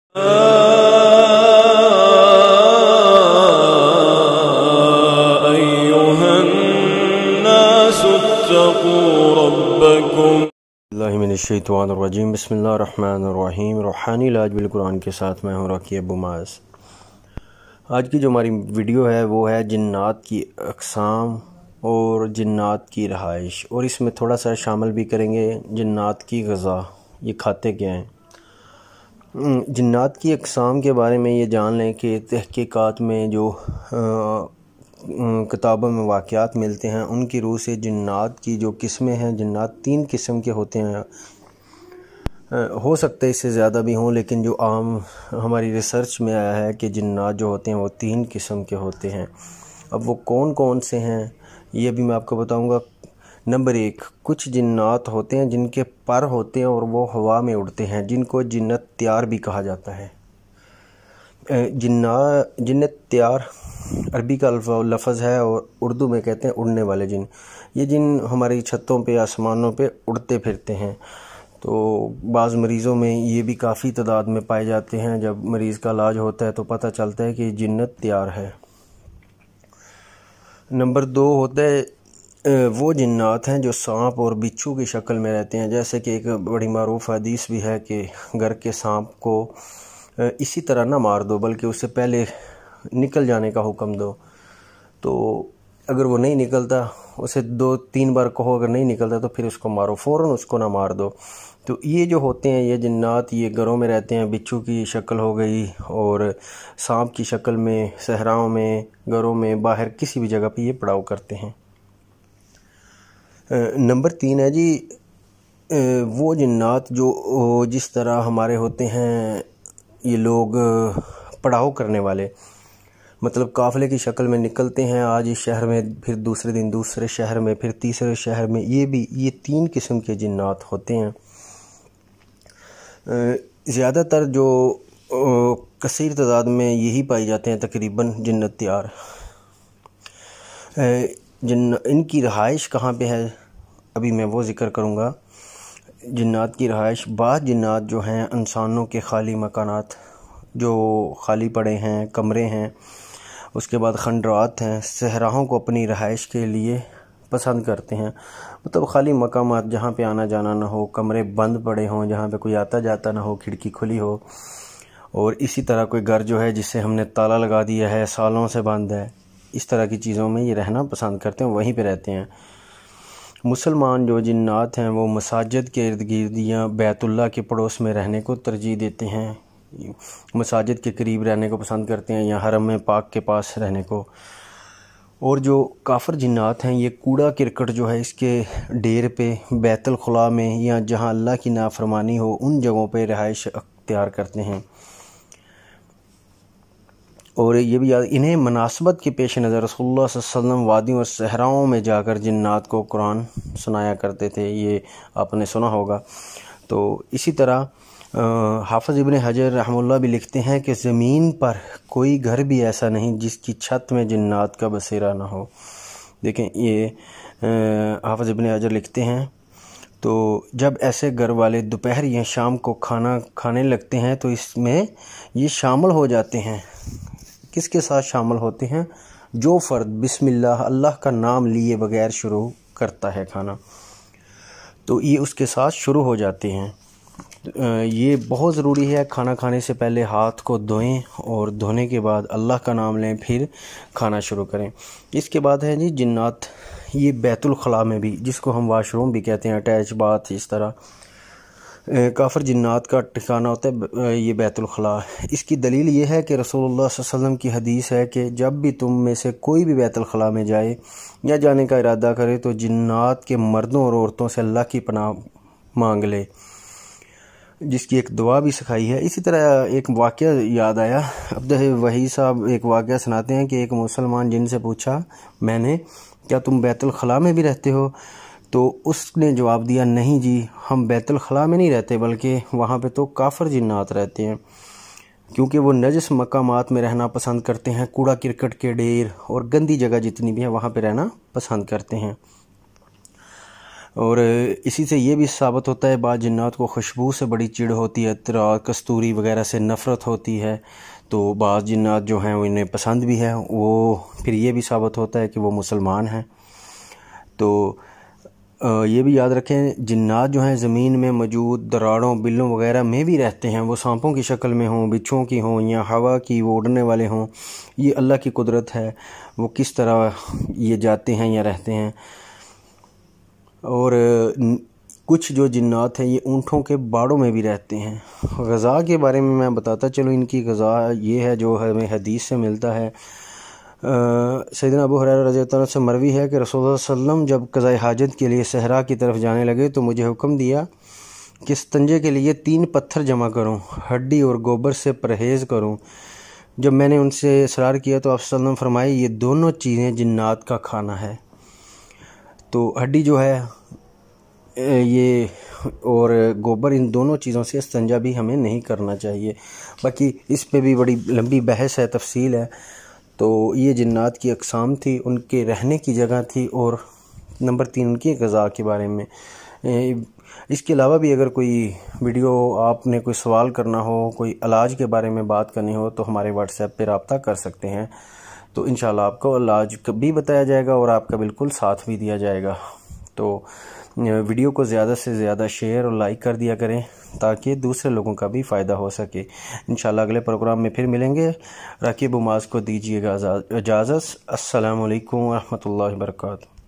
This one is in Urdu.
أيها الناس اتقوا ربكم اللہ من الشیطان الرجیم بسم اللہ الرحمن الرحیم روحانی علاج بالقرآن کے ساتھ میں ہوں راکی ابو معاذ۔ آج کی جو ہماری ویڈیو ہے وہ ہے جنات کی اقسام اور جنات کی رہائش، اور اس میں تھوڑا سا شامل بھی کریں گے جنات کی غذا، یہ کھاتے کیا ہیں۔ جنات کی اقسام کے بارے میں یہ جان لیں کہ تحقیقات میں جو کتابوں میں واقعات ملتے ہیں ان کی روح سے جنات کی جو قسمیں ہیں، جنات 3 قسم کے ہوتے ہیں، ہو سکتا ہے اس سے زیادہ بھی ہوں، لیکن جو عام ہماری ریسرچ میں آیا ہے کہ جنات جو ہوتے ہیں وہ 3 قسم کے ہوتے ہیں۔ اب وہ کون کون سے ہیں یہ بھی میں آپ کو بتاؤں گا۔ نمبر 1، کچھ جنات ہوتے ہیں جن کے پر ہوتے ہیں اور وہ ہوا میں اڑتے ہیں، جن کو جنت طیار بھی کہا جاتا ہے۔ جنت طیار عربی کا لفظ ہے اور اردو میں کہتے ہیں اڑنے والے جن۔ یہ جن ہماری چھتوں پہ آسمانوں پہ اڑتے پھرتے ہیں، تو بعض مریضوں میں یہ بھی کافی تعداد میں پائے جاتے ہیں۔ جب مریض کا علاج ہوتا ہے تو پتہ چلتا ہے کہ جنت طیار ہے۔ نمبر 2 ہوتا ہے وہ جنات ہیں جو سانپ اور بچھو کی شکل میں رہتے ہیں، جیسے کہ ایک بڑی معروف حدیث بھی ہے کہ گھر کے سانپ کو اسی طرح نہ مار دو بلکہ اس سے پہلے نکل جانے کا حکم دو۔ تو اگر وہ نہیں نکلتا، اسے 2-3 بار کہو، اگر نہیں نکلتا تو پھر اس کو مارو، فوراً اس کو نہ مار دو۔ تو یہ جو ہوتے ہیں یہ جنات، یہ گھروں میں رہتے ہیں، بچھو کی شکل ہو گئی اور سانپ کی شکل میں، صحراؤں میں، گھروں میں، باہر کسی بھی جگہ پہ یہ پڑاؤ کرتے ہیں۔ نمبر 3 ہے جی وہ جنات جو جس طرح ہمارے ہوتے ہیں یہ لوگ پڑاؤ کرنے والے، مطلب قافلے کی شکل میں نکلتے ہیں، آج اس شہر میں، پھر دوسرے دن دوسرے شہر میں، پھر تیسرے شہر میں، یہ 3 قسم کے جنات ہوتے ہیں۔ زیادہ تر جو کثیر تعداد میں یہی پائی جاتے ہیں تقریباً جنت طیار۔ ان کی رہائش کہاں پہ ہے ابھی میں وہ ذکر کروں گا۔ جنات کی رہائش، بعض جنات جو ہیں انسانوں کے خالی مکانات جو خالی پڑے ہیں، کمرے ہیں، اس کے بعد خنڈرات ہیں، صحراؤں کو اپنی رہائش کے لیے پسند کرتے ہیں، مطلب خالی مقامات جہاں پہ آنا جانا نہ ہو، کمرے بند پڑے ہوں، جہاں پہ کوئی آتا جاتا نہ ہو، کھڑکی کھلی ہو، اور اسی طرح کوئی گھر جو ہے جسے ہم نے تالا لگا دیا ہے، سالوں سے بند ہے، اس طرح کی چیزوں میں یہ رہنا پسند کرتے ہیں، وہیں پہ رہتے ہیں۔ مسلمان جو جنات ہیں وہ مساجد کے ارد گرد یا بیت اللہ کے پڑوس میں رہنے کو ترجیح دیتے ہیں، مساجد کے قریب رہنے کو پسند کرتے ہیں یا حرم پاک کے پاس رہنے کو۔ اور جو کافر جنات ہیں یہ کوڑا کرکٹ جو ہے اس کے ڈیر پہ، بیت الخلاء میں یا جہاں اللہ کی نافرمانی ہو ان جگہوں پہ رہائش اختیار کرتے ہیں۔ اور یہ بھی یاد، انہیں مناسبت کے پیش نظر رسول اللہ صلی اللہ علیہ وسلم وادیوں اور صحراؤں میں جا کر جنات کو قرآن سنایا کرتے تھے، یہ آپ نے سنا ہوگا۔ تو اسی طرح حافظ ابن حجر رحمہ اللہ بھی لکھتے ہیں کہ زمین پر کوئی گھر بھی ایسا نہیں جس کی چھت میں جنات کا بسیرا نہ ہو۔ دیکھیں یہ حافظ ابن حجر لکھتے ہیں، تو جب ایسے گھر والے دوپہر یا شام کو کھانا کھانے لگتے ہیں تو اس میں یہ شامل ہو جاتے ہیں۔ کس کے ساتھ شامل ہوتے ہیں؟ جو فرد بسم اللہ کا نام لیے بغیر شروع کرتا ہے کھانا، تو یہ اس کے ساتھ شروع ہو جاتے ہیں۔ یہ بہت ضروری ہے، کھانا کھانے سے پہلے ہاتھ کو دھوئیں اور دھونے کے بعد اللہ کا نام لیں، پھر کھانا شروع کریں۔ اس کے بعد ہے جی جنات، یہ بیت الخلاء میں بھی، جس کو ہم واش روم بھی کہتے ہیں، اٹیچ باتھ، اس طرح کافر جنات کا ٹھکانہ ہوتا ہے یہ بیت الخلاء۔ اس کی دلیل یہ ہے کہ رسول اللہ صلی اللہ علیہ وسلم کی حدیث ہے کہ جب بھی تم میں سے کوئی بھی بیت الخلاء میں جائے یا جانے کا ارادہ کرے تو جنات کے مردوں اور عورتوں سے اللہ کی پناہ مانگ لے، جس کی ایک دعا بھی سکھائی ہے۔ اسی طرح ایک واقعہ یاد آیا، عبد الوہی صاحب ایک واقعہ سناتے ہیں کہ ایک مسلمان جن سے پوچھا میں نے، کیا تم بیت الخلاء میں بھی رہتے ہو؟ تو اس نے جواب دیا، نہیں جی، ہم بیت الخلاء میں نہیں رہتے، بلکہ وہاں پہ تو کافر جنات رہتے ہیں، کیونکہ وہ نجس مقامات میں رہنا پسند کرتے ہیں، کوڑا کرکٹ کے ڈھیر اور گندی جگہ جتنی بھی ہیں وہاں پہ رہنا پسند کرتے ہیں۔ اور اسی سے یہ بھی ثابت ہوتا ہے بعض جنات کو خوشبو سے بڑی چڑ ہوتی ہے، عطر کستوری وغیرہ سے نفرت ہوتی ہے، تو بعض جنات جو ہیں وہ انہیں پسند بھی ہے، وہ پھر یہ بھی ثابت ہوتا ہے کہ وہ مسلمان ہیں۔ تو یہ بھی یاد رکھیں جنات جو ہیں زمین میں موجود دراڑوں بلوں وغیرہ میں بھی رہتے ہیں، وہ سانپوں کی شکل میں ہوں، بچھوؤں کی ہوں یا ہوا کی وہ اڑنے والے ہوں، یہ اللہ کی قدرت ہے، وہ کس طرح یہ جاتے ہیں یا رہتے ہیں۔ اور کچھ جو جنات ہیں یہ اونٹوں کے باڑوں میں بھی رہتے ہیں۔ غذا کے بارے میں بتاتا چلو، ان کی غذا یہ ہے جو ہمیں حدیث سے ملتا ہے۔ سیدنا ابو ہریرہ رضی اللہ عنہ سے مروی ہے کہ رسول اللہ صلی اللہ علیہ وسلم جب قضاء حاجت کے لیے صحرا کی طرف جانے لگے تو مجھے حکم دیا کہ استنجے کے لیے 3 پتھر جمع کروں، ہڈی اور گوبر سے پرہیز کروں۔ جب میں نے ان سے اصرار کیا تو آپ صلی اللہ علیہ وسلم فرمائے یہ دونوں چیزیں جنات کا کھانا ہے۔ تو ہڈی جو ہے یہ اور گوبر، ان دونوں چیزوں سے استنجا بھی ہمیں نہیں کرنا چاہیے۔ باقی اس پہ بھی بڑی لمبی بحث ہے، تفصیل ہے۔ تو یہ جنات کی اقسام تھی، ان کے رہنے کی جگہ تھی، اور نمبر 3 ان کی غذا کے بارے میں۔ اس کے علاوہ بھی اگر کوئی ویڈیو آپ نے کوئی سوال کرنا ہو، کوئی علاج کے بارے میں بات کرنی ہو تو ہمارے واٹس ایپ پہ رابطہ کر سکتے ہیں، تو انشاءاللہ آپ کو علاج بھی بتایا جائے گا اور آپ کا بالکل ساتھ بھی دیا جائے گا۔ تو ویڈیو کو زیادہ سے زیادہ شیئر اور لائک کر دیا کریں تاکہ دوسرے لوگوں کا بھی فائدہ ہو سکے۔ انشاءاللہ اگلے پروگرام میں پھر ملیں گے۔ راکب و معاذ کو دیجیے گا اجازت۔ السلام علیکم ورحمۃ اللہ وبرکاتہ۔